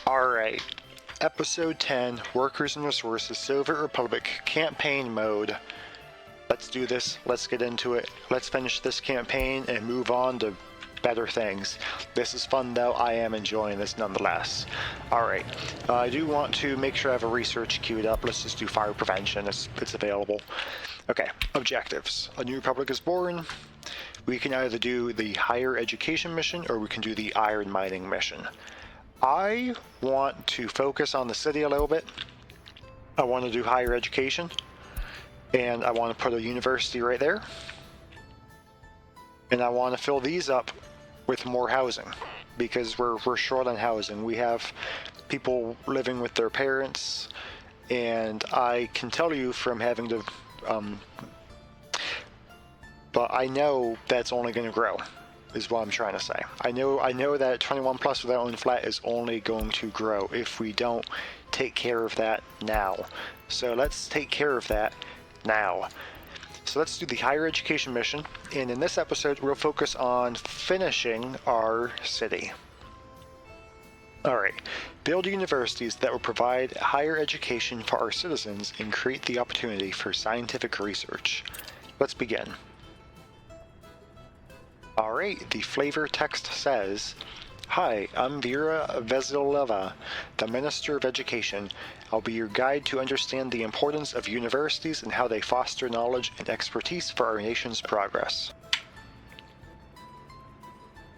Alright, Episode 10, Workers and Resources, Soviet Republic, Campaign Mode. Let's do this, let's get into it, let's finish this campaign and move on to better things. This is fun though, I am enjoying this nonetheless. Alright, I do want to make sure I have a research queued up. Let's just do fire prevention, it's available. Okay, objectives. A new republic is born. We can either do the higher education mission or we can do the iron mining mission. I want to focus on the city a little bit. I want to do higher education, and I want to put a university right there, and I want to fill these up with more housing because we're short on housing. We have people living with their parents, and I can tell you from having to but I know that's only going to grow, is what I'm trying to say. I know that 21 plus without owning flat is only going to grow if we don't take care of that now. So let's take care of that now. So let's do the higher education mission, and in this episode we'll focus on finishing our city. Alright, build universities that will provide higher education for our citizens and create the opportunity for scientific research. Let's begin. Alright, the flavor text says, "Hi, I'm Vera Veselova, the Minister of Education. I'll be your guide to understand the importance of universities and how they foster knowledge and expertise for our nation's progress.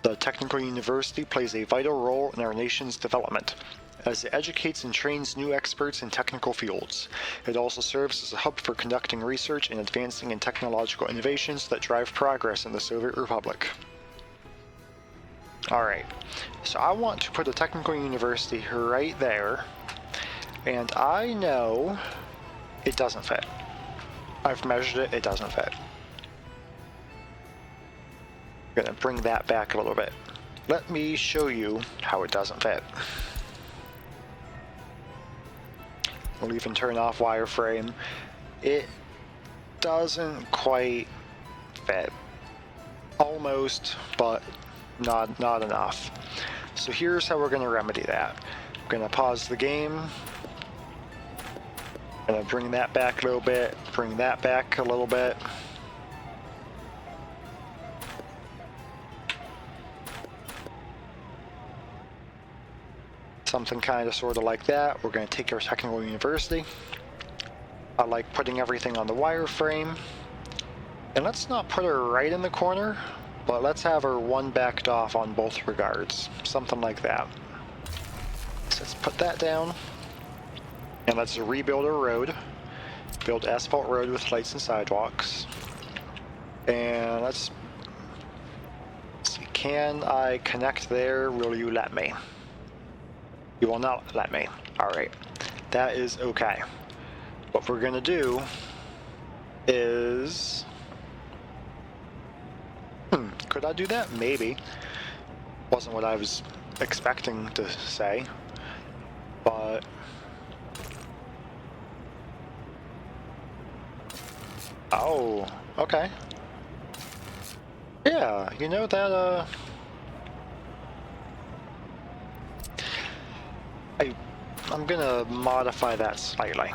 The Technical University plays a vital role in our nation's development, as it educates and trains new experts in technical fields. It also serves as a hub for conducting research and advancing in technological innovations that drive progress in the Soviet Republic." Alright, so I want to put a technical university right there, and I know it doesn't fit. I've measured it, it doesn't fit. I'm gonna bring that back a little bit. Let me show you how it doesn't fit. We'll even turn off wireframe. It doesn't quite fit. Almost, but not enough. So here's how we're going to remedy that. I'm going to pause the game. I'm going to bring that back a little bit, bring that back a little bit. Something kind of sort of like that. We're going to take our technical university. I like putting everything on the wireframe. And let's not put her right in the corner, but let's have her one backed off on both regards. Something like that. So let's put that down. And let's rebuild a road. Build asphalt road with lights and sidewalks. And let's see, can I connect there? Will you let me? You will not let me. Alright, that is okay. What we're gonna do is... could I do that? Maybe. Wasn't what I was expecting to say, but... oh, okay. Yeah, you know that, I'm gonna modify that slightly.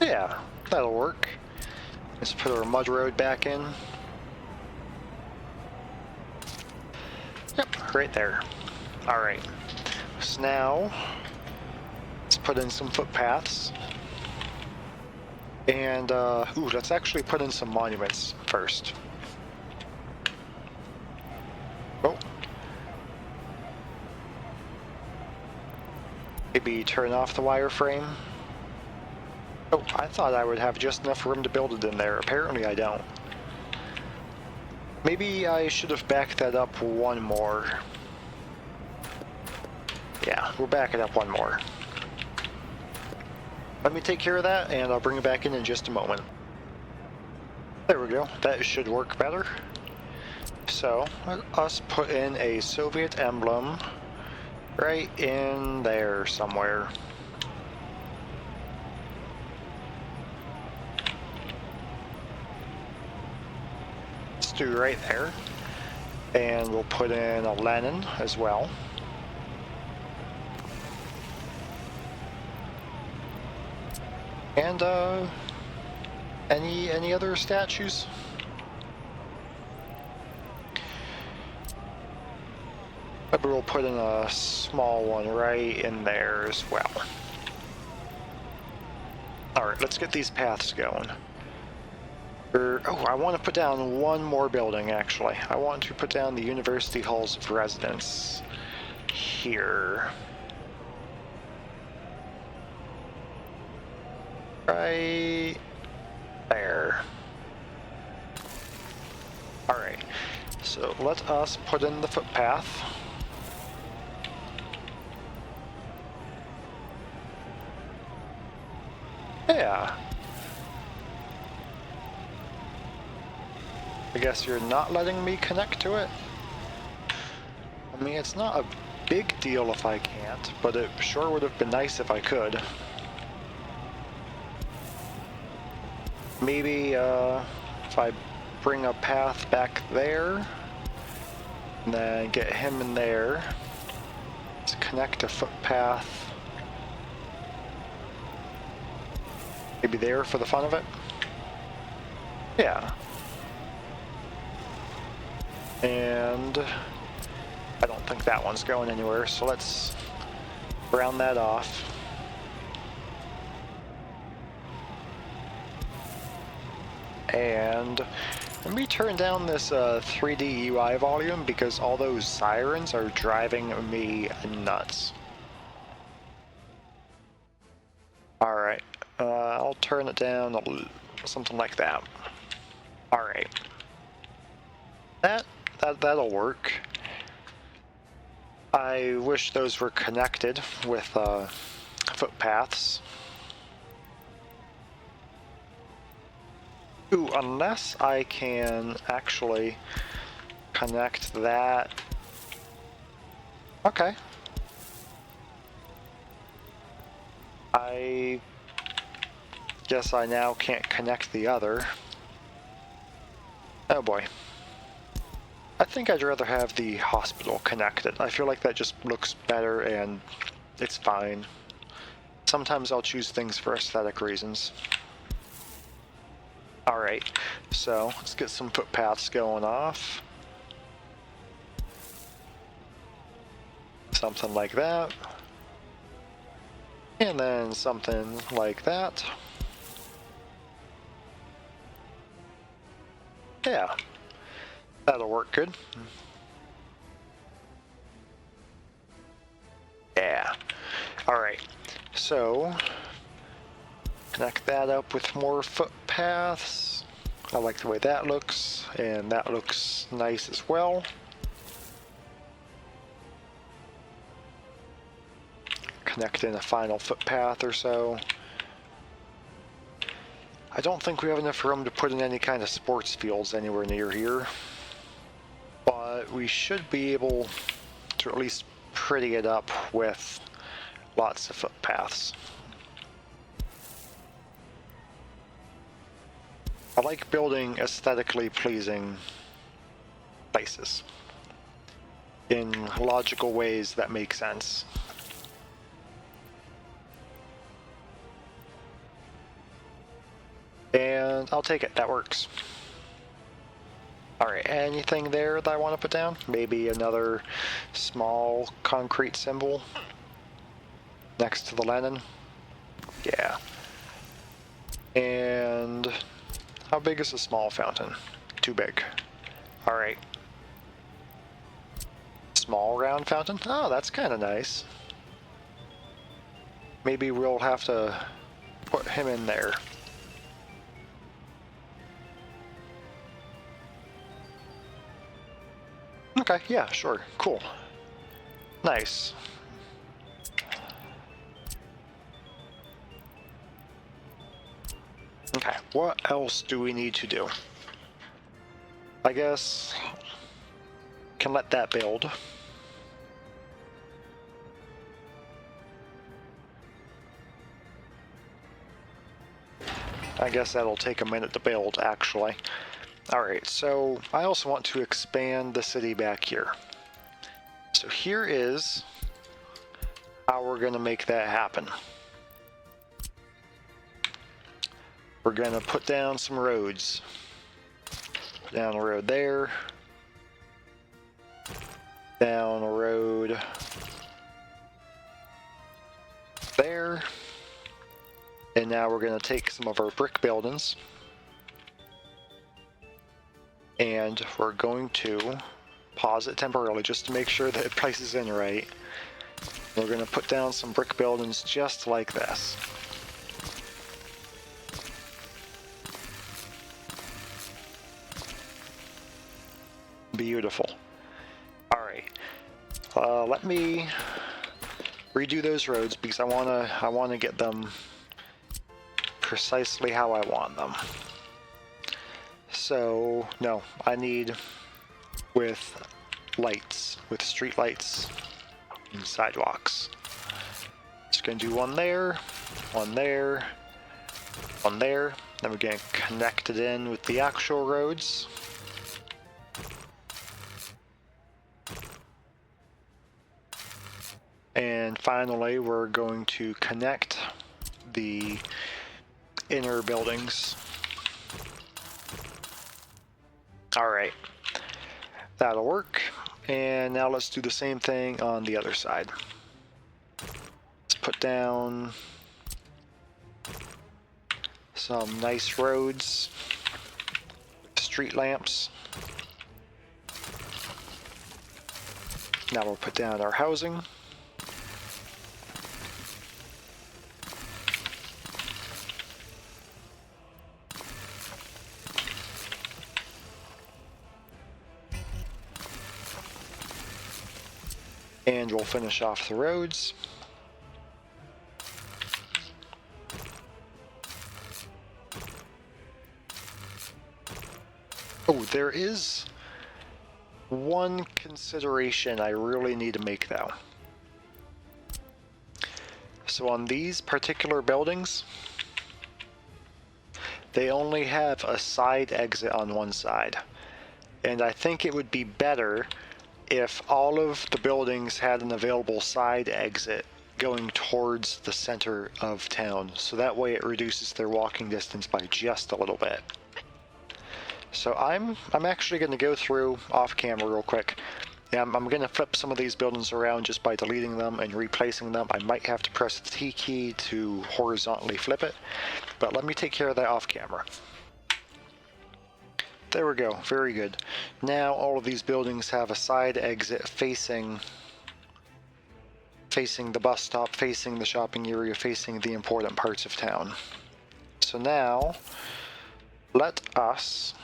Yeah, that'll work. Let's put our mud road back in. Yep, right there. Alright. So now, let's put in some footpaths. And, let's actually put in some monuments first. Oh. Maybe turn off the wireframe. Oh, I thought I would have just enough room to build it in there. Apparently I don't. Maybe I should have backed that up one more. Yeah, we'll back it up one more. Let me take care of that, and I'll bring it back in just a moment. There we go. That should work better. So, let us put in a Soviet emblem right in there somewhere. Let's do right there. And we'll put in a Lenin as well. And any other statues? Maybe we'll put in a small one right in there as well. Alright, let's get these paths going. Oh, I want to put down one more building, actually. I want to put down the University Halls of Residence here. Right there. Alright, so let us put in the footpath. Yeah. I guess you're not letting me connect to it? I mean, it's not a big deal if I can't, but it sure would have been nice if I could. Maybe if I bring a path back there, and then get him in there, to connect a footpath. Maybe there for the fun of it? Yeah. And I don't think that one's going anywhere, so let's round that off. And let me turn down this 3D UI volume because all those sirens are driving me nuts. Alright, I'll turn it down something like that. Alright. That'll work. I wish those were connected with footpaths. Ooh, unless I can actually connect that. Okay. I guess I now can't connect the other. Oh boy. I think I'd rather have the hospital connected. I feel like that just looks better and it's fine. Sometimes I'll choose things for aesthetic reasons. Alright, so let's get some footpaths going off. Something like that. And then something like that. Yeah, that'll work good. Yeah. Alright, so connect that up with more footpaths. I like the way that looks, and that looks nice as well. Connect in a final footpath or so. I don't think we have enough room to put in any kind of sports fields anywhere near here, but we should be able to at least pretty it up with lots of footpaths. I like building aesthetically pleasing places in logical ways that make sense. And I'll take it, that works. Alright, anything there that I want to put down? Maybe another small concrete symbol next to the Lenin? Yeah. And how big is a small fountain? Too big. Alright. Small round fountain? Oh, that's kind of nice. Maybe we'll have to put him in there. Okay, yeah, sure, cool. Nice. Okay, what else do we need to do? I guess can let that build. I guess that'll take a minute to build, actually. Alright, so I also want to expand the city back here. So here is how we're going to make that happen. We're going to put down some roads. Put down a road there. Down a road there. And now we're going to take some of our brick buildings. And we're going to pause it temporarily just to make sure that it prices in right. We're going to put down some brick buildings just like this. Beautiful. Alright. Let me redo those roads because I wanna get them precisely how I want them. So no, I need with lights, with street lights and sidewalks. Just gonna do one there, one there, one there. Then we're gonna connect it in with the actual roads. And finally, we're going to connect the inner buildings. Alright, that'll work. And now let's do the same thing on the other side. Let's put down some nice roads with street lamps. Now we'll put down our housing. And we'll finish off the roads. Oh, there is one consideration I really need to make though. So on these particular buildings, they only have a side exit on one side. And I think it would be better if all of the buildings had an available side exit going towards the center of town. So that way it reduces their walking distance by just a little bit. So I'm actually going to go through off camera real quick. I'm going to flip some of these buildings around just by deleting them and replacing them. I might have to press the T key to horizontally flip it, but let me take care of that off camera. There we go, very good. Now all of these buildings have a side exit facing the bus stop, facing the shopping area, facing the important parts of town. So now, let us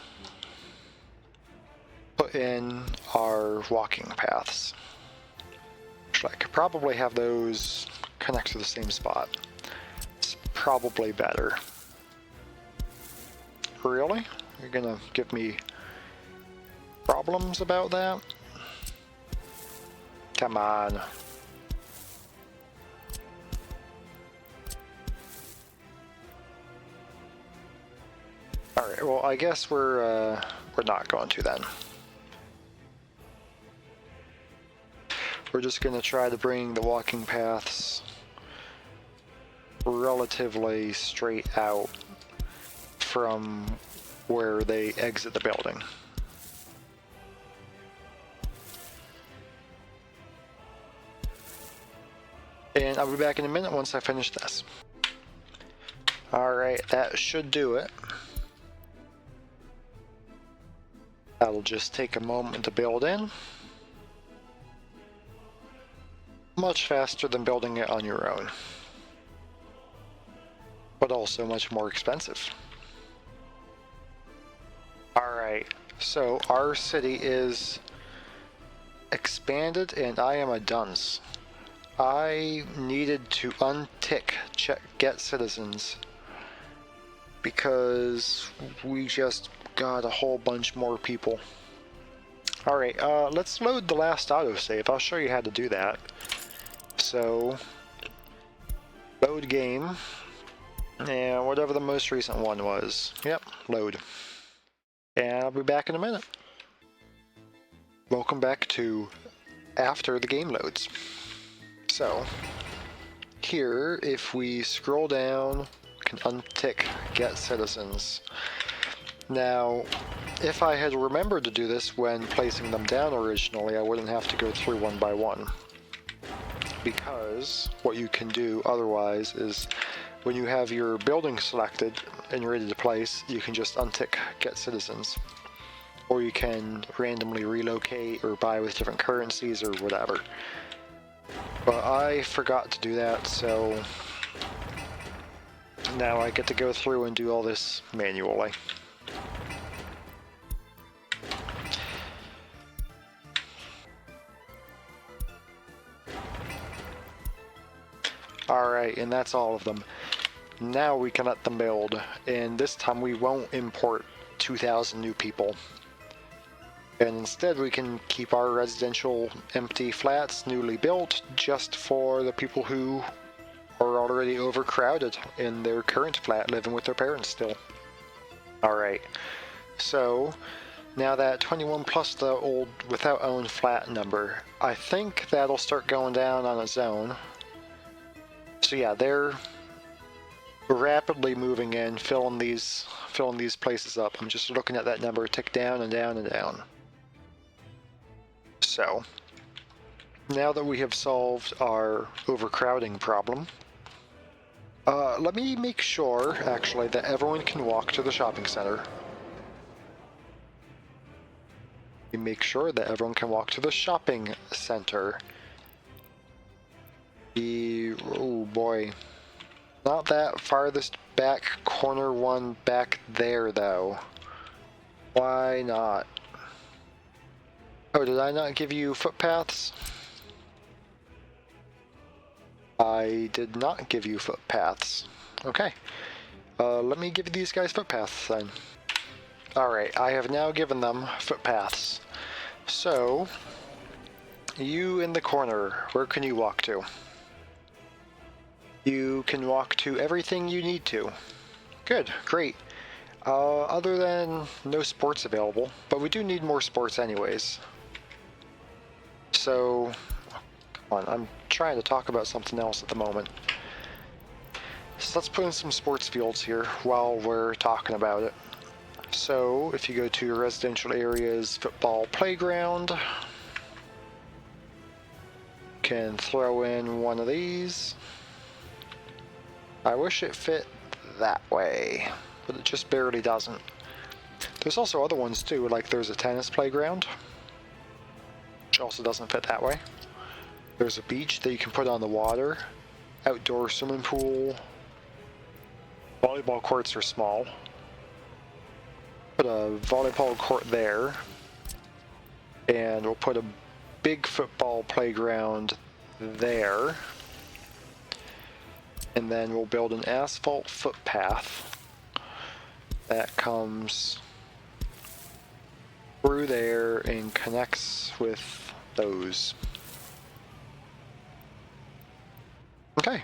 put in our walking paths. Actually, I could probably have those connect to the same spot. It's probably better. Really? You're gonna give me problems about that? Come on. Alright, well I guess we're not going to then. We're just gonna try to bring the walking paths relatively straight out from where they exit the building. And I'll be back in a minute once I finish this. Alright, that should do it. That'll just take a moment to build in. Much faster than building it on your own. But also much more expensive. Alright, so our city is expanded and I am a dunce. I needed to untick check get citizens because we just got a whole bunch more people. Alright, let's load the last autosave. I'll show you how to do that. So, load game, and whatever the most recent one was. Yep, load. And I'll be back in a minute. Welcome back to after the game loads. So, here, if we scroll down, we can untick Get Citizens. Now, if I had remembered to do this when placing them down originally, I wouldn't have to go through one by one. Because what you can do otherwise is, when you have your building selected and ready to place, you can just untick Get Citizens. Or you can randomly relocate or buy with different currencies or whatever. But I forgot to do that, so now I get to go through and do all this manually. Alright, and that's all of them. Now we can let them build, and this time we won't import 2,000 new people. And instead we can keep our residential empty flats newly built just for the people who are already overcrowded in their current flat living with their parents still. Alright, so now that 21 plus the old without owned flat number, I think that'll start going down on its own. So yeah, they're rapidly moving in, filling these places up. I'm just looking at that number tick down and down and down. So, now that we have solved our overcrowding problem, let me make sure, actually, that everyone can walk to the shopping center. Make sure that everyone can walk to the shopping center. Oh boy. Not that farthest back corner one back there, though. Why not? Oh, did I not give you footpaths? I did not give you footpaths. Okay. Let me give these guys footpaths then. Alright, I have now given them footpaths. So, you in the corner, where can you walk to? You can walk to everything you need to. Good, great. Other than no sports available, but we do need more sports anyways. So, come on, I'm trying to talk about something else at the moment. So let's put in some sports fields here while we're talking about it. So, if you go to your residential areas, football playground, you can throw in one of these. I wish it fit that way, but it just barely doesn't. There's also other ones too, like there's a tennis playground, which also doesn't fit that way. There's a beach that you can put on the water, outdoor swimming pool, volleyball courts are small. Put a volleyball court there, and we'll put a big football playground there. And then we'll build an asphalt footpath that comes through there and connects with those. Okay,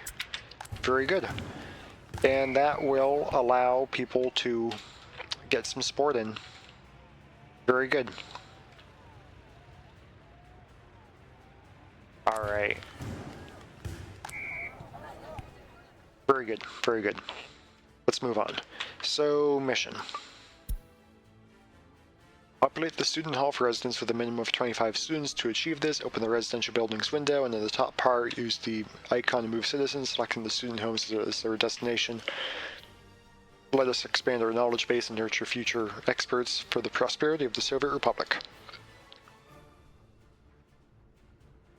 very good. And that will allow people to get some sport in. Very good. Alright. Very good, very good. Let's move on. So, mission. Populate the student hall for residents with a minimum of 25 students. To achieve this, open the residential buildings window, and in the top part, use the icon to move citizens, selecting the student homes as their destination. Let us expand our knowledge base and nurture future experts for the prosperity of the Soviet Republic.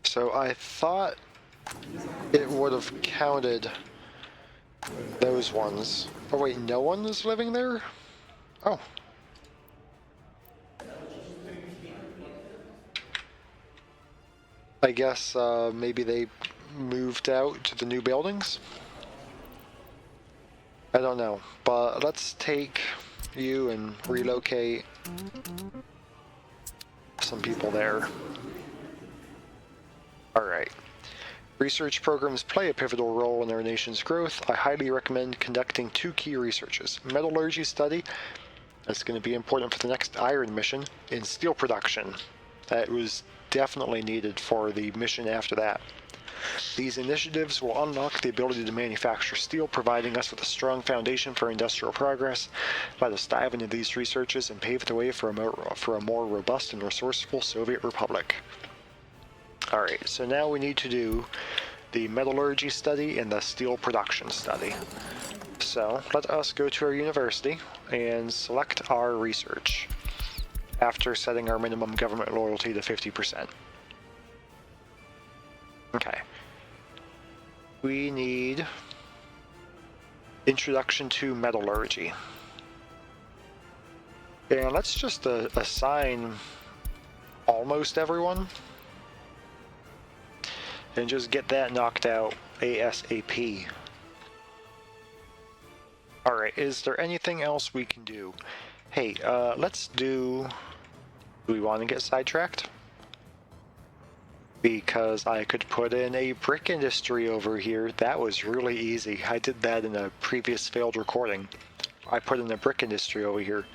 So I thought it would have counted those ones. Oh wait, no one is living there? Oh. I guess maybe they moved out to the new buildings? I don't know, but let's take you and relocate some people there. Alright. Research programs play a pivotal role in our nation's growth. I highly recommend conducting two key researches: metallurgy study That's going to be important for the next iron mission in steel production. That was definitely needed for the mission after that. These initiatives will unlock the ability to manufacture steel, providing us with a strong foundation for industrial progress. Let us dive into these researches and pave the way for a more robust and resourceful Soviet Republic. Alright, so now we need to do the metallurgy study and the steel production study. So let us go to our university and select our research after setting our minimum government loyalty to 50%. Okay. We need Introduction to Metallurgy. And let's just assign almost everyone and just get that knocked out ASAP. Alright, is there anything else we can do? Hey, let's do we want to get sidetracked? Because I could put in a brick industry over here. That was really easy. I did that in a previous failed recording. I put in a brick industry over here.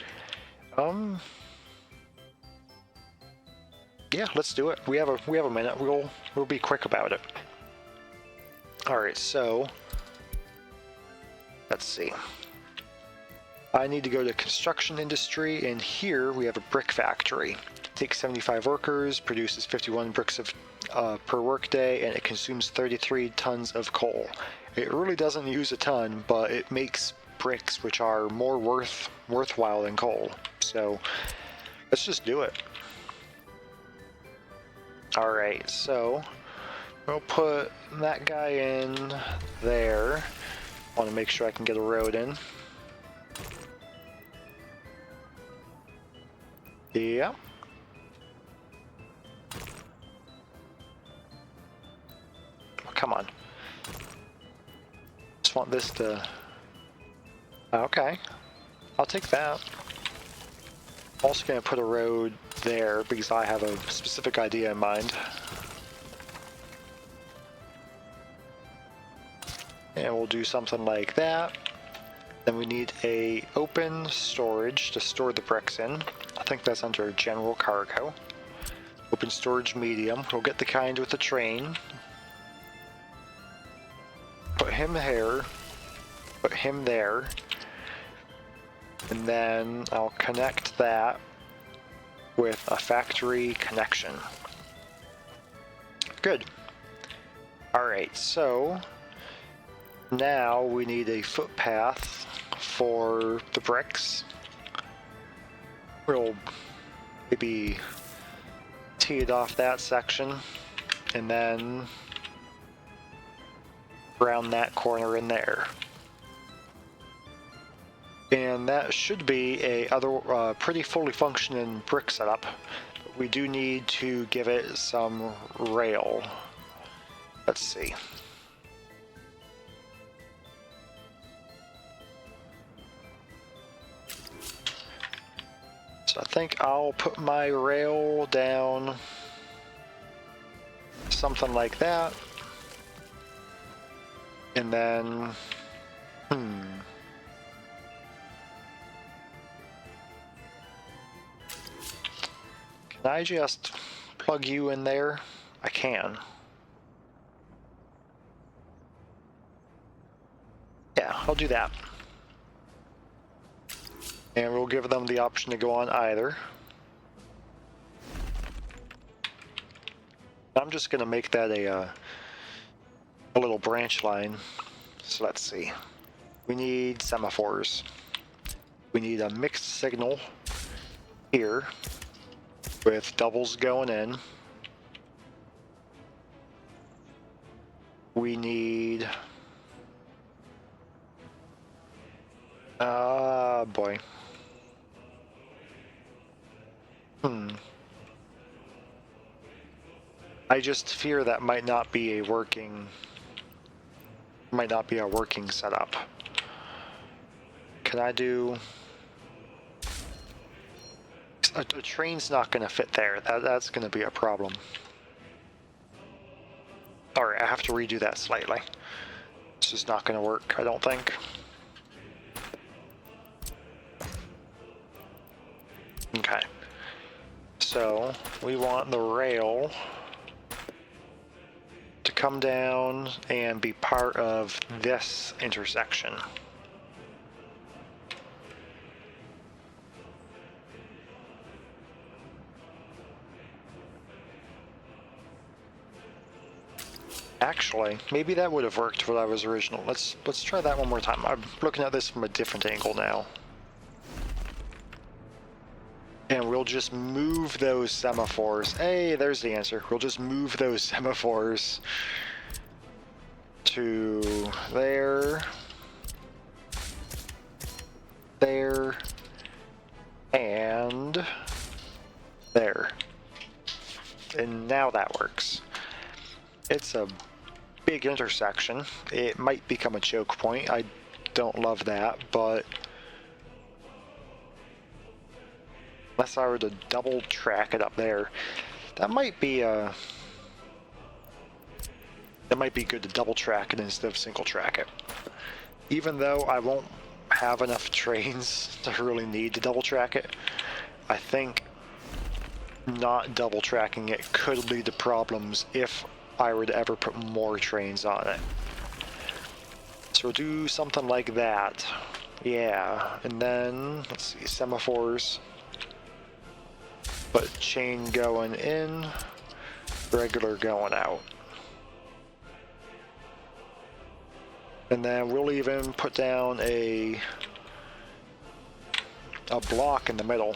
Yeah, let's do it. We have a minute. We'll be quick about it. All right, so let's see. I need to go to construction industry, and here we have a brick factory. It takes 75 workers, produces 51 bricks per workday, and it consumes 33 tons of coal. It really doesn't use a ton, but it makes bricks which are more worthwhile than coal. So let's just do it. All right, so we'll put that guy in there. I want to make sure I can get a road in. Yeah. Oh, come on. Just want this to... Okay. I'll take that. Also gonna put a road there because I have a specific idea in mind. And we'll do something like that. Then we need a open storage to store the bricks in. I think that's under general cargo. Open storage medium. We'll get the kind with the train. Put him here. Put him there. And then I'll connect that with a factory connection. Good. Alright, so now we need a footpath for the bricks. We'll maybe tee it off that section and then round that corner in there. And that should be a pretty fully functioning brick setup. But we do need to give it some rail. Let's see. So I think I'll put my rail down something like that. And then, can I just plug you in there? I can. Yeah, I'll do that. And we'll give them the option to go on either. I'm just going to make that a little branch line. So let's see. We need semaphores. We need a mixed signal here with doubles going in. We need... boy. I just fear that might not be a working setup. Can I do... A train's not going to fit there. That's going to be a problem. Alright, I have to redo that slightly. This is not going to work, I don't think. Okay. So we want the rail to come down and be part of this intersection. Actually, maybe that would have worked for what I was original. Let's try that one more time. I'm looking at this from a different angle now. And we'll just move those semaphores. Hey, there's the answer. We'll just move those semaphores to there, there, and there. And now that works. It's a big intersection. It might become a choke point. I don't love that, but unless I were to double track it up there, that might be good to double track it instead of single track it. Even though I won't have enough trains to really need to double track it, I think not double tracking it could lead to problems if I were to ever put more trains on it. So we'll do something like that. Yeah, and then, let's see, semaphores. But chain going in, regular going out. And then we'll even put down a block in the middle.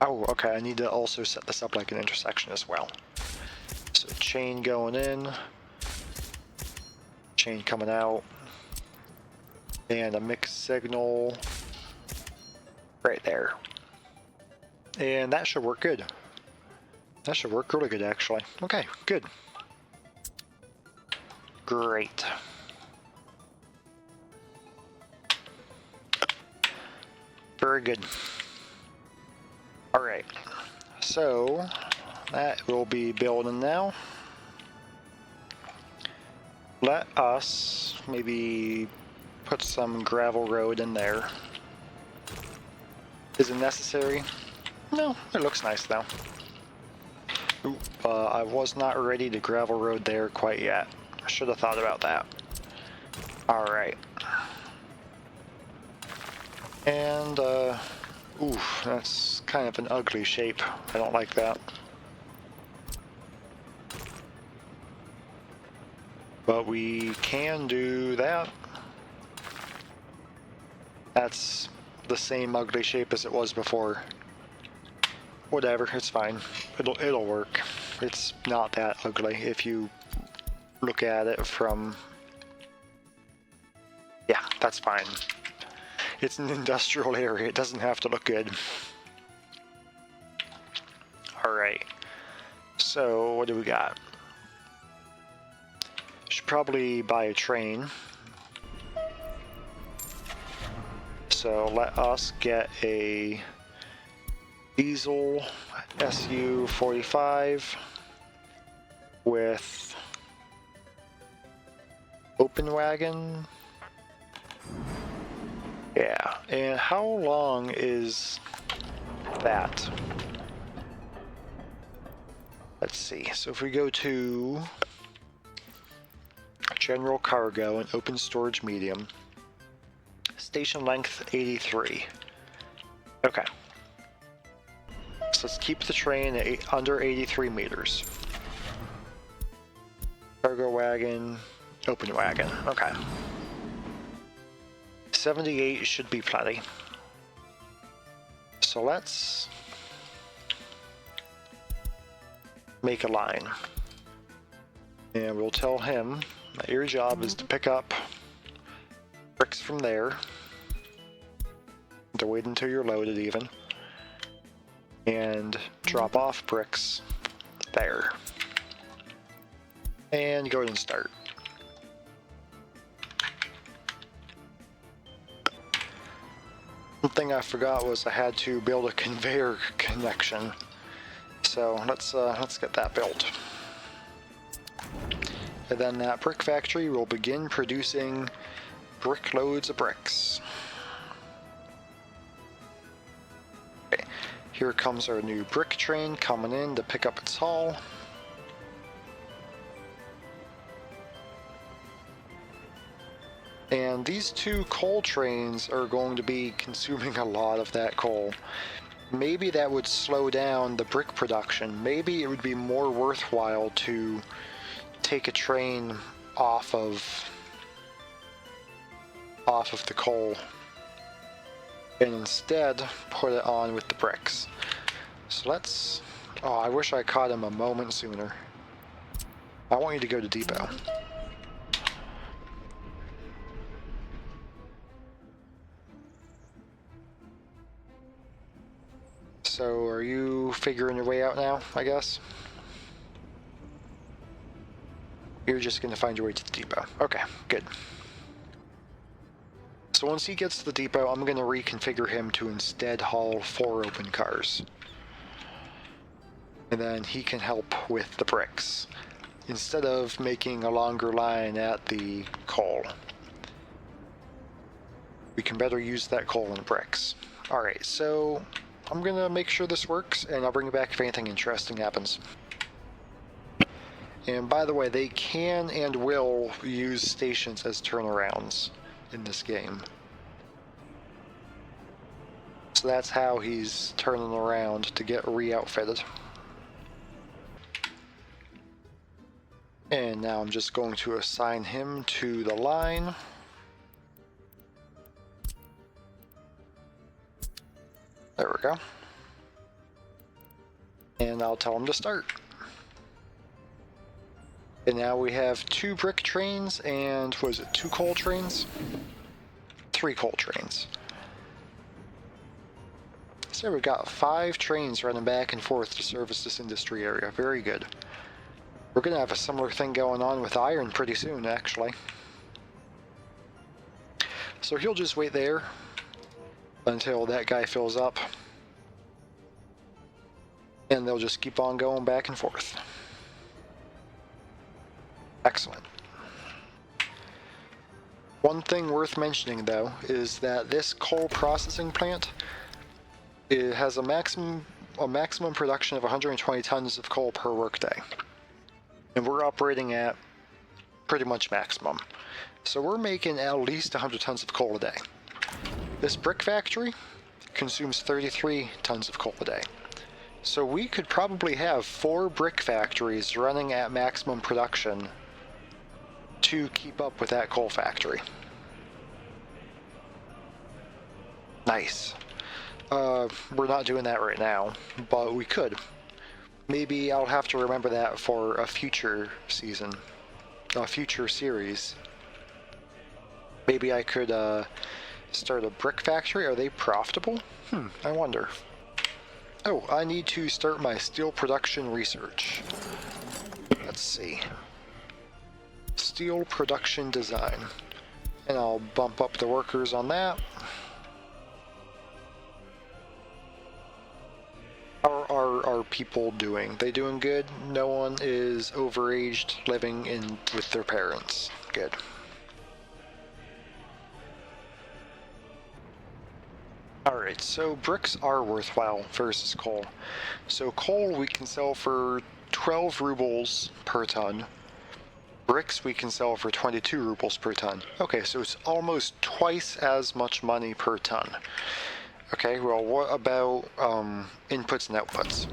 Oh, okay, I need to also set this up like an intersection as well. So chain going in, chain coming out, and a mixed signal right there. And that should work good. That should work really good, actually. Okay, good. Great. Very good. Alright, so that will be building now. Let us maybe put some gravel road in there. Is it necessary? No, it looks nice though. Ooh, I was not ready to gravel road there quite yet. I should have thought about that. Alright. And, ooh, that's kind of an ugly shape. I don't like that. But we can do that. That's the same ugly shape as it was before. Whatever, it's fine. It'll work. It's not that ugly if you look at it from... Yeah, that's fine. It's an industrial area, it doesn't have to look good. Alright, so what do we got? Should probably buy a train. So let us get a diesel SU-45 with open wagon. Yeah, and how long is that? Let's see, so if we go to general cargo and open storage medium, station length 83. Okay. So let's keep the train at under 83 meters. Cargo wagon, open wagon, okay. 78 should be plenty. So let's make a line. And we'll tell him that your job is to pick up bricks from there. To wait until you're loaded even. And drop off bricks there. And go ahead and start. One thing I forgot was I had to build a conveyor connection. So let's get that built. and then that brick factory will begin producing brick loads of bricks. Okay, here comes our new brick train coming in to pick up its haul. And these two coal trains are going to be consuming a lot of that coal. Maybe that would slow down the brick production. Maybe it would be more worthwhile to take a train off of the coal and instead put it on with the bricks. So let's... Oh, I wish I caught him a moment sooner. I want you to go to depot. So are you figuring your way out now, I guess? You're just going to find your way to the depot. Okay, good. So once he gets to the depot, I'm going to reconfigure him to instead haul 4 open cars. And then he can help with the bricks, instead of making a longer line at the coal. We can better use that coal and bricks. Alright, so I'm going to make sure this works, and I'll bring it back if anything interesting happens. And by the way, they can and will use stations as turnarounds in this game. So that's how he's turning around to get re-outfitted. And now I'm just going to assign him to the line. There we go. And I'll tell him to start. And now we have 2 brick trains and, was it 2 coal trains? 3 coal trains. So we've got 5 trains running back and forth to service this industry area. Very good. We're going to have a similar thing going on with iron pretty soon, actually. So he'll just wait there until that guy fills up. And they'll just keep on going back and forth. Excellent. One thing worth mentioning, though, is that this coal processing plant, it has a maximum production of 120 tons of coal per workday. And we're operating at pretty much maximum. So we're making at least 100 tons of coal a day. This brick factory consumes 33 tons of coal a day. So we could probably have 4 brick factories running at maximum production to keep up with that coal factory. Nice. We're not doing that right now, but we could. Maybe I'll have to remember that for a future season, a future series. Maybe I could start a brick factory. Are they profitable? I wonder. Oh, I need to start my steel production research. Let's see. Steel production design. And I'll bump up the workers on that. How are our people doing? They doing good? No one is overaged living with their parents. Good. Alright, so bricks are worthwhile versus coal. So coal we can sell for 12 rubles per ton. Bricks we can sell for 22 rubles per ton. Okay, so it's almost twice as much money per ton. Okay, well, what about inputs and outputs?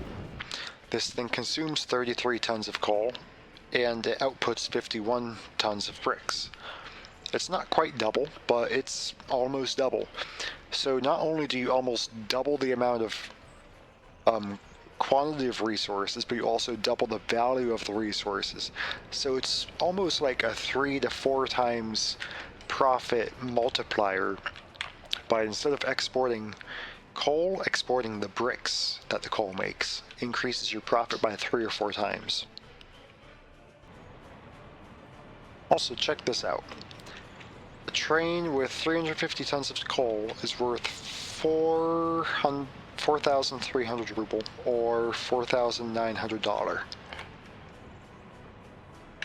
This thing consumes 33 tons of coal, and it outputs 51 tons of bricks. It's not quite double, but it's almost double. So not only do you almost double the amount of quantity of resources, but you also double the value of the resources. So it's almost like a 3 to 4 times profit multiplier by, instead of exporting coal, exporting the bricks that the coal makes increases your profit by 3 or 4 times. Also, check this out. A train with 350 tons of coal is worth 4,300 ruble, or $4,900.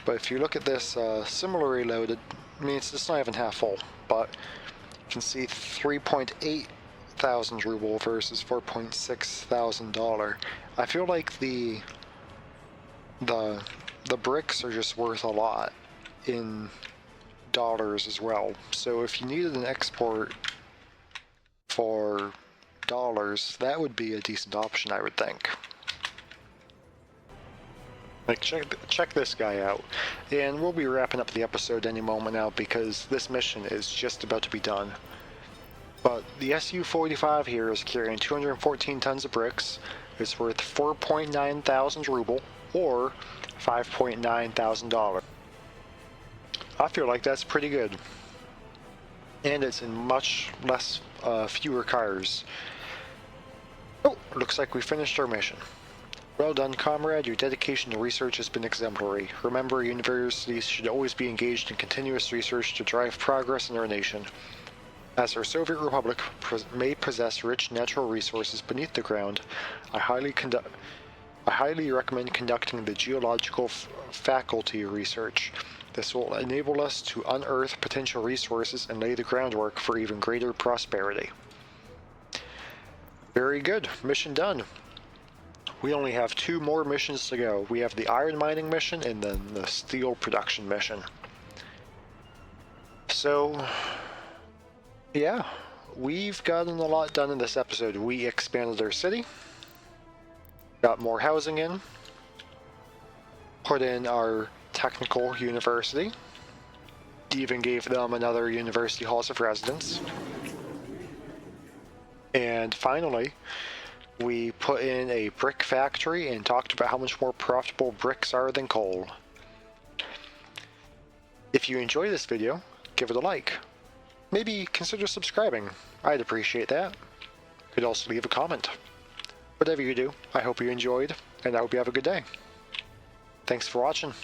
but if you look at this similarly loaded, I mean it's not even half full, but you can see 3.8 thousand ruble versus 4.6 thousand dollar. I feel like the bricks are just worth a lot in dollars as well. So if you needed an export for dollars, that would be a decent option, I would think. Like, check this guy out. And we'll be wrapping up the episode any moment now because this mission is just about to be done. But the Su-45 here is carrying 214 tons of bricks. It's worth 4.9 thousand ruble, or $5.9 thousand. I feel like that's pretty good. And it's in much less, fewer cars. Oh, looks like we finished our mission. Well done, comrade. Your dedication to research has been exemplary. Remember, universities should always be engaged in continuous research to drive progress in our nation. As our Soviet Republic may possess rich natural resources beneath the ground, I highly recommend conducting the geological faculty research. This will enable us to unearth potential resources and lay the groundwork for even greater prosperity. Very good. Mission done. We only have 2 more missions to go. We have the iron mining mission and then the steel production mission. So, yeah, we've gotten a lot done in this episode. We expanded our city, got more housing in, put in our technical university, even gave them another university halls of residence, and finally we put in a brick factory and talked about how much more profitable bricks are than coal. If you enjoy this video, give it a like. Maybe consider subscribing. I'd appreciate that. You could also leave a comment. Whatever you do, I hope you enjoyed, and I hope you have a good day. Thanks for watching.